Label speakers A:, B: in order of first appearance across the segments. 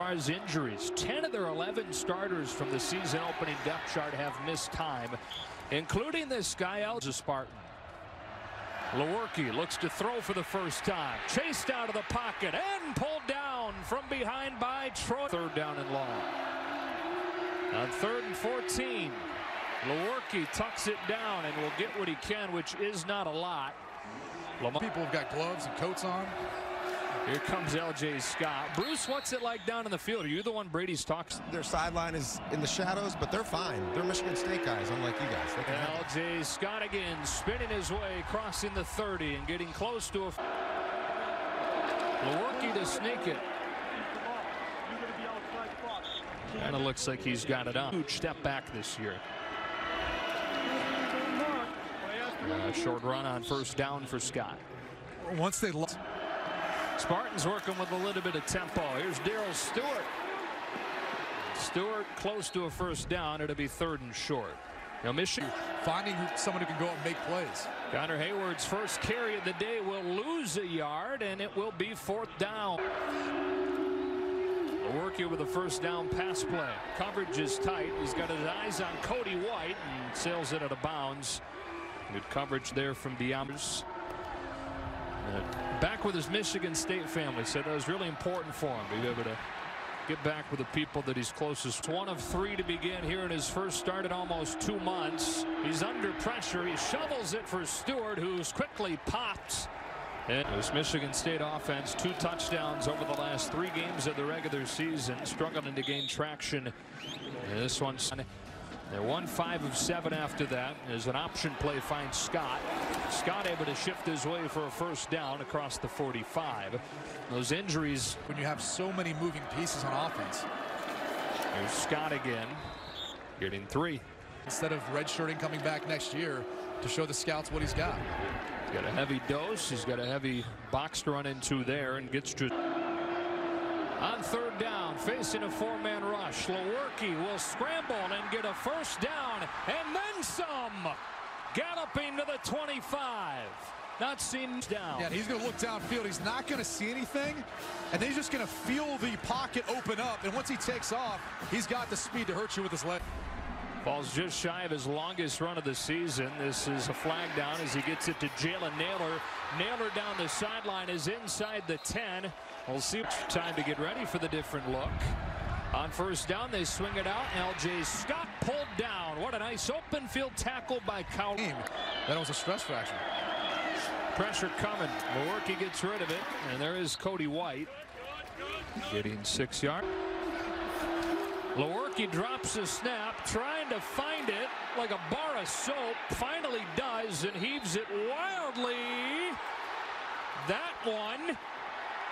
A: As injuries, 10 of their 11 starters from the season opening depth chart have missed time, including this guy, a Spartan. Lewerke looks to throw for the first time. Chased out of the pocket and pulled down from behind by Troy. Third down and long. On 3rd and 14, Lewerke tucks it down and will get what he can, which is not a lot.
B: People have got gloves and coats on.
A: Here comes L.J. Scott. Bruce, what's it like down in the field? Are you the one Brady's talks?
C: Their sideline is in the shadows, but they're fine. They're Michigan State guys, unlike you guys.
A: L.J. Scott again, spinning his way, crossing the 30 and getting close to a... Lewerke to sneak it. Kind of looks like he's got it on. Huge step back this year. Short run on first down for Scott.
B: Once they lost.
A: Spartans working with a little bit of tempo. Here's Darrell Stewart. Stewart close to a first down. It'll be 3rd and short. Now Michigan
B: finding someone who can go out and make plays.
A: Connor Hayward's first carry of the day will lose a yard, and it will be 4th down. Lewerke with a first down pass play. Coverage is tight. He's got his eyes on Cody White and sails it out of bounds. Good coverage there from DeAndre. Back with his Michigan State family. Said that was really important for him to be able to get back with the people that he's closest to. 1 of 3 to begin here in his first start in almost 2 months. He's under pressure. He shovels it for Stewart, who's quickly popped. And this Michigan State offense, 2 touchdowns over the last 3 games of the regular season, struggling to gain traction. And this one's... They're 1-5 of 7 after that. As an option play finds Scott. Scott able to shift his way for a first down across the 45. Those injuries.
B: When you have so many moving pieces on offense.
A: Here's Scott again. Getting 3.
B: Instead of redshirting coming back next year to show the scouts what he's got.
A: He's got a heavy dose. He's got a heavy box to run into there and gets to... On 3rd down, facing a 4-man rush, Lewerke will scramble and get a first down, and then some. Galloping to the 25. Not seen down.
B: Yeah, he's going to look downfield. He's not going to see anything, and then he's just going to feel the pocket open up. And once he takes off, he's got the speed to hurt you with his leg.
A: Falls just shy of his longest run of the season. This is a flag down as he gets it to Jalen Naylor. Naylor down the sideline is inside the 10. We'll see. Time to get ready for the different look. On first down, they swing it out. L.J. Scott pulled down. What a nice open field tackle by Cowley.
B: That was a stress fracture.
A: Pressure coming. Lewerke gets rid of it. And there is Cody White getting 6 yards. Lewerke drops a snap, trying to find it like a bar of soap. Finally does and heaves it wildly. That one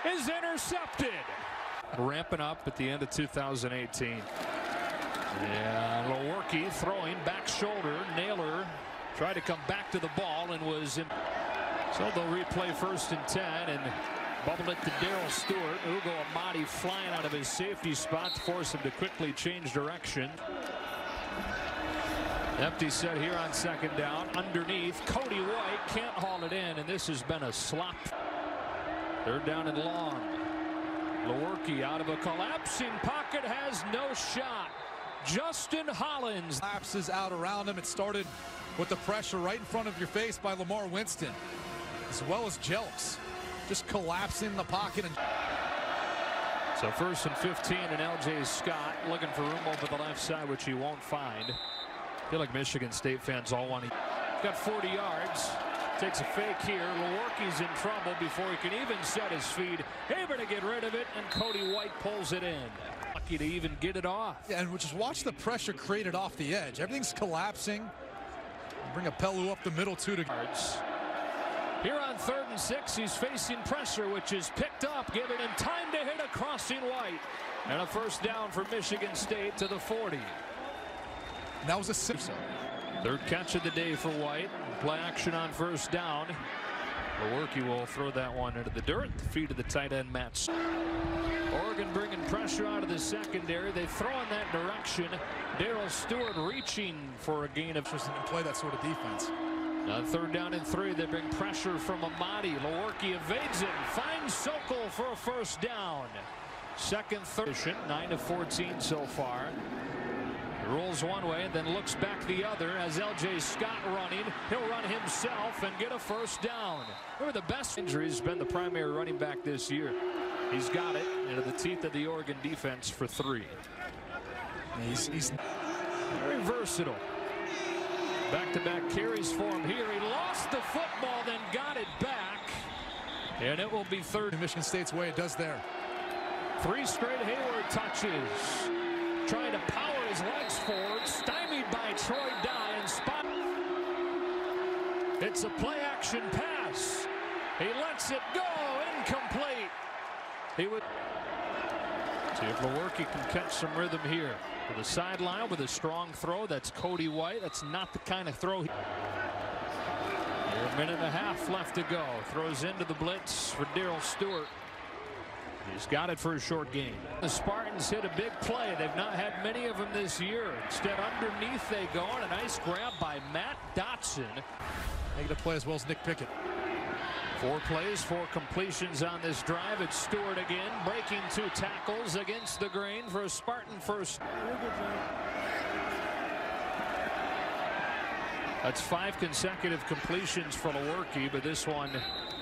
A: is intercepted. Ramping up at the end of 2018. Yeah, Lewerke throwing back shoulder. Naylor tried to come back to the ball and was in. So they'll replay 1st and 10 and bubble it to Darrell Stewart. Ugo Amadi flying out of his safety spot to force him to quickly change direction. Empty set here on 2nd down. Underneath, Cody White can't haul it in, and this has been a slop. 3rd down and long. Lewerke out of a collapsing pocket has no shot. Justin Hollins
B: collapses out around him. It started with the pressure right in front of your face by Lamar Winston, as well as Jelks. Just collapsing in the pocket. And
A: so 1st and 15 and L.J. Scott looking for room over the left side, which he won't find. I feel like Michigan State fans all want to. Got 40 yards. Takes a fake here. Lewerke's in trouble before he can even set his feet. Able to get rid of it, and Cody White pulls it in. Lucky to even get it off.
B: Yeah, and just watch the pressure created off the edge. Everything's collapsing. Bring a Pelu up the middle 2 to yards.
A: Here on 3rd and 6, he's facing pressure, which is picked up, giving him time to hit a crossing White. And a first down for Michigan State to the 40.
B: And that was a 6.
A: 3rd catch of the day for White. Play action on 1st down. Lewerke will throw that one into the dirt. The feet of the tight end, Matt. Oregon bringing pressure out of the secondary. They throw in that direction. Darrell Stewart reaching for a gain of.
B: Just didn't play that sort of defense.
A: On 3rd down and 3, they bring pressure from Amadi. Lewerke evades it and finds Sokol for a first down. Second, third, 9-14 so far. Rolls one way and then looks back the other as L.J. Scott running. He'll run himself and get a first down. Remember, the best injury has been the primary running back this year. He's got it into the teeth of the Oregon defense for 3.
B: He's
A: very versatile. Back-to-back carries for him here. He lost the football, then got it back. And it will be third.
B: Michigan State's way it does there.
A: 3 straight Hayward touches. Trying to power his legs forward. Stymied by Troy Dye and spot. It's a play-action pass. He lets it go. Incomplete. He would see if Lewerke can catch some rhythm here. To the sideline with a strong throw. That's Cody White. That's not the kind of throw. A minute and a half left to go. Throws into the blitz for Darrell Stewart. He's got it for a short game. The Spartans hit a big play. They've not had many of them this year. Instead, underneath they go, and a nice grab by Matt Dotson.
B: Making a play as well as Nick Pickett.
A: 4 plays, 4 completions on this drive. It's Stewart again, breaking 2 tackles against the grain for a Spartan first. That's 5 consecutive completions for Lewerke, but this one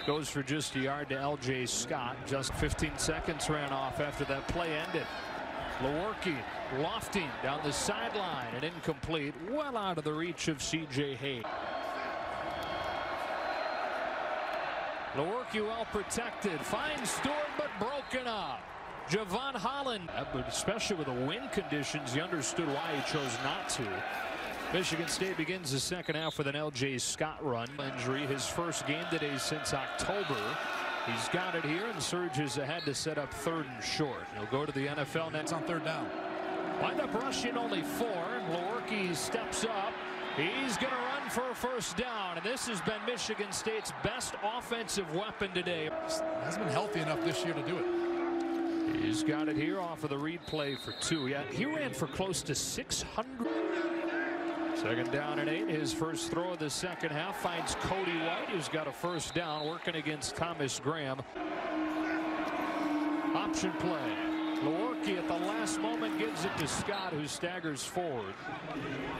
A: goes for just a yard to L.J. Scott. Just 15 seconds ran off after that play ended. Lewerke lofting down the sideline and incomplete, well out of the reach of C.J. Hay. Lewerke well protected, finds Stewart but broken up. Javon Hollins, but especially with the wind conditions, you understood why he chose not to. Michigan State begins the second half with an L.J. Scott run. Injury, his first game today since October. He's got it here and surges ahead to set up 3rd and short. He'll go to the NFL next
B: on 3rd down.
A: Wind up rushing only 4. Lewerke steps up. He's going to run for a first down, and this has been Michigan State's best offensive weapon today.
B: Hasn't been healthy enough this year to do it.
A: He's got it here off of the read play for 2. Yeah, he ran for close to 600. Second down and 8. His first throw of the second half finds Cody White, who's got a first down, working against Thomas Graham. Option play. Lewerke at the last moment gives it to Scott, who staggers forward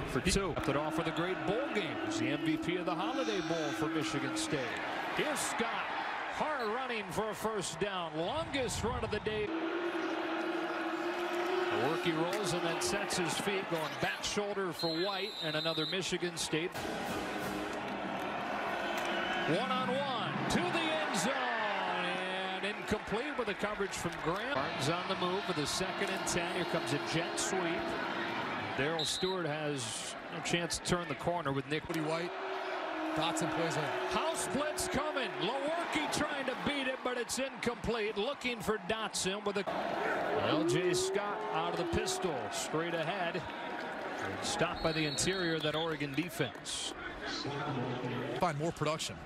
A: for 2. Up it off with a great bowl game. He's the MVP of the Holiday Bowl for Michigan State. Here's Scott, hard running for a first down. Longest run of the day. Lewerke rolls and then sets his feet, going back shoulder for White, and another Michigan State. One-on-one to the end zone, and incomplete with the coverage from Graham. Barnes on the move with a 2nd and 10. Here comes a jet sweep. Darrell Stewart has a chance to turn the corner with Nick
B: White. Dotson plays a
A: house blitz coming. Lewerke trying to beat it, but it's incomplete. Looking for Dotson with a L.J. Scott out of the pistol, straight ahead. Stopped by the interior of that Oregon defense.
B: Find more production.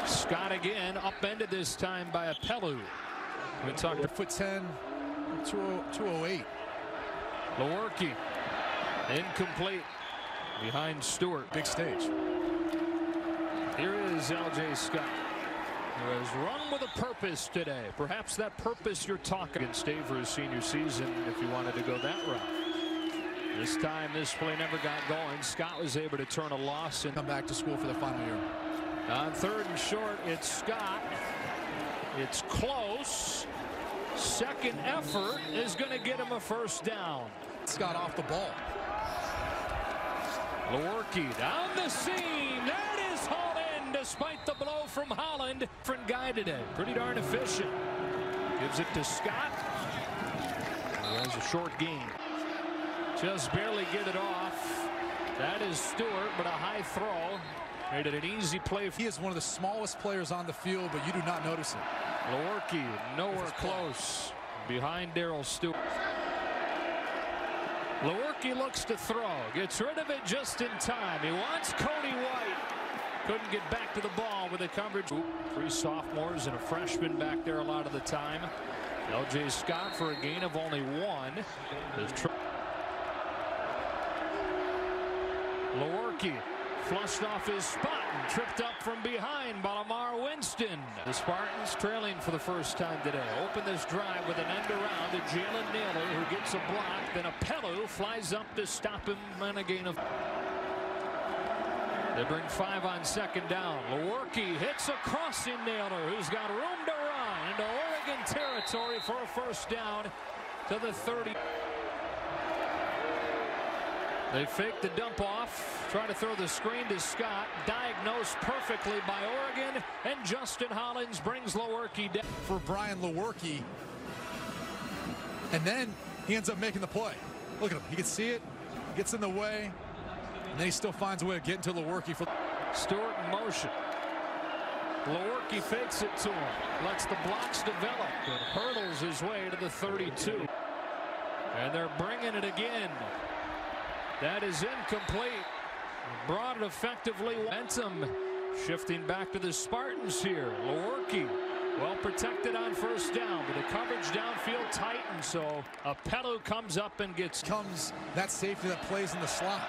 A: Scott again, upended this time by a Pelu. We talked to
B: 5'10", 208.
A: Lewerke, incomplete. Behind Stewart.
B: Big stage.
A: Here is L.J. Scott, who has run with a purpose today. Perhaps that purpose you're talking in State for his senior season if you wanted to go that route. This time this play never got going. Scott was able to turn a loss and
B: come back to school for the final year.
A: On 3rd and short, it's Scott. It's close. Second effort is going to get him a first down.
B: Scott off the ball.
A: Lewerke down the seam. That is Hollins, despite the blow from Holland. Different guy today. Pretty darn efficient. Gives it to Scott. He has a short gain. Just barely get it off. That is Stewart, but a high throw. Made it an easy play.
B: He is one of the smallest players on the field, but you do not notice it.
A: Lewerke nowhere close. Behind Darrell Stewart. Lewerke looks to throw. Gets rid of it just in time. He wants Cody White. Couldn't get back to the ball with the coverage. 3 sophomores and a freshman back there a lot of the time. L.J. Scott for a gain of only 1. Lewerke Flushed off his spot and tripped up from behind by Lamar Winston. The Spartans trailing for the first time today. Open this drive with an end around to Jalen Naylor, who gets a block. Then Apello flies up to stop him and a gain of. They bring 5 on second down. Lewerke hits a crossing Naylor, who's got room to run into Oregon territory for a first down to the 30. They fake the dump off, try to throw the screen to Scott, diagnosed perfectly by Oregon, and Justin Hollins brings Lewerke down.
B: For Brian Lewerke, and then he ends up making the play. Look at him, he can see it, he gets in the way, and then he still finds a way to get into Lewerke. For
A: Stewart in motion. Lewerke fakes it to him, lets the blocks develop, and hurdles his way to the 32. And they're bringing it again. That is incomplete. Brought it effectively. Momentum shifting back to the Spartans here. Lewerke well protected on first down, but the coverage downfield tightened, so Apello comes up and gets.
B: Comes that safety that plays in the slot.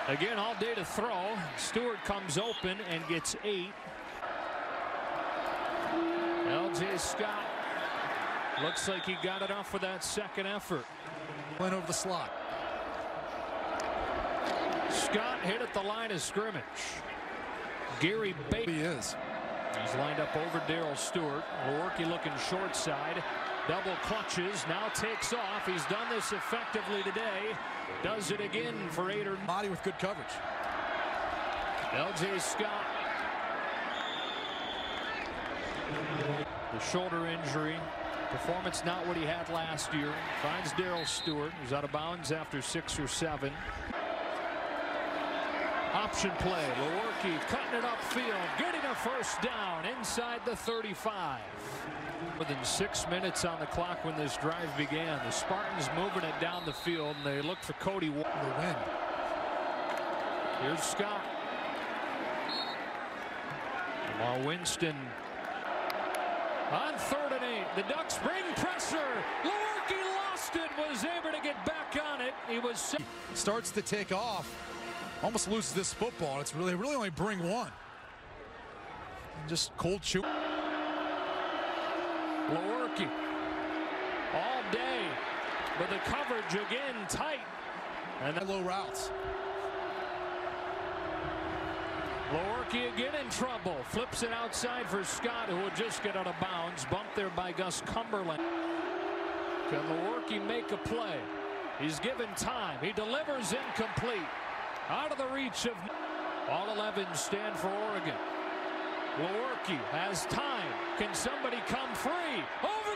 A: Again, all day to throw. Stewart comes open and gets 8. L.J. Scott looks like he got it off for that second effort.
B: Went over the slot.
A: Scott hit at the line of scrimmage. Gary Bates.
B: He is.
A: He's lined up over Darrell Stewart. Lewerke looking short side. Double clutches. Now takes off. He's done this effectively today. Does it again for 8 or.
B: Body with good coverage.
A: L.J. Scott. The shoulder injury. Performance not what he had last year. Finds Darrell Stewart, who's out of bounds after 6 or 7. Option play. Lewerke cutting it upfield, getting a first down inside the 35. More than 6 minutes on the clock when this drive began. The Spartans moving it down the field, and they look for Cody Ward
B: to win.
A: Here's Scott. Lamar Winston on 3rd and 8. The Ducks bring pressure. Lewerke lost it, was able to get back on it. He was
B: starts to take off. Almost loses this football. It's really only bring one. Just cold chew.
A: Lewerke all day, but the coverage again tight. And
B: low routes.
A: Lewerke again in trouble. Flips it outside for Scott, who would just get out of bounds. Bumped there by Gus Cumberland. Can Lewerke make a play? He's given time. He delivers incomplete. Out of the reach of all 11 stand for Oregon. Lewerke has time. Can somebody come free? Over